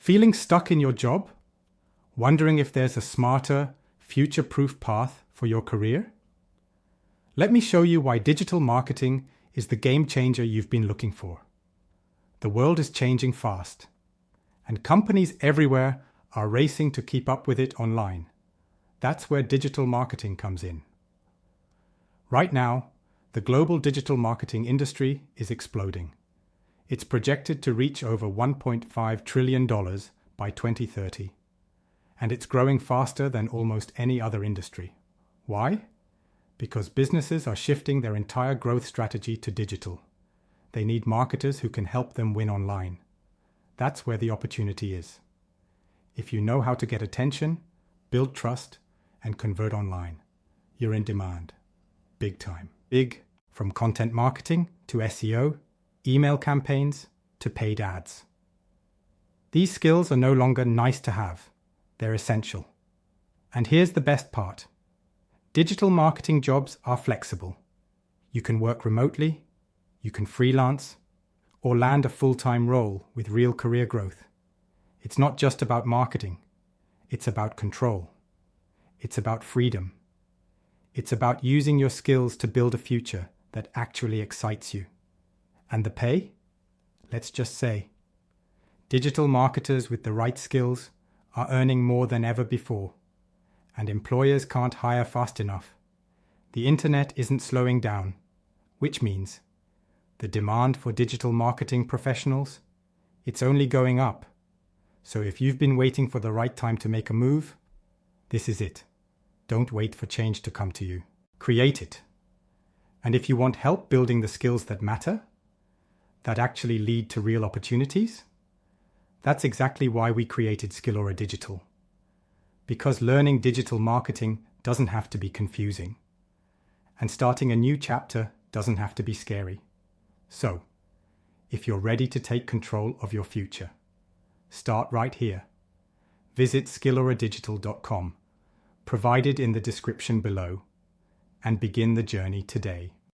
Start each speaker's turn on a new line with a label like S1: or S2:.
S1: Feeling stuck in your job? Wondering if there's a smarter, future-proof path for your career? Let me show you why digital marketing is the game changer you've been looking for. The world is changing fast, and companies everywhere are racing to keep up with it online. That's where digital marketing comes in. Right now, the global digital marketing industry is exploding. It's projected to reach over $1.5 trillion by 2030, and it's growing faster than almost any other industry. Why? Because businesses are shifting their entire growth strategy to digital. They need marketers who can help them win online. That's where the opportunity is. If you know how to get attention, build trust, and convert online, you're in demand. Big time. Big from content marketing to SEO, email campaigns to paid ads. These skills are no longer nice to have. They're essential. And here's the best part. Digital marketing jobs are flexible. You can work remotely, you can freelance, or land a full-time role with real career growth. It's not just about marketing. It's about control. It's about freedom. It's about using your skills to build a future that actually excites you. And the pay? Let's just say, digital marketers with the right skills are earning more than ever before, and employers can't hire fast enough. The internet isn't slowing down, which means the demand for digital marketing professionals, it's only going up. So if you've been waiting for the right time to make a move, this is it. Don't wait for change to come to you. Create it. And if you want help building the skills that matter, that actually lead to real opportunities, that's exactly why we created Skillora Digital. Because learning digital marketing doesn't have to be confusing. And starting a new chapter doesn't have to be scary. So, if you're ready to take control of your future, start right here. Visit skilloradigital.com, provided in the description below, and begin the journey today.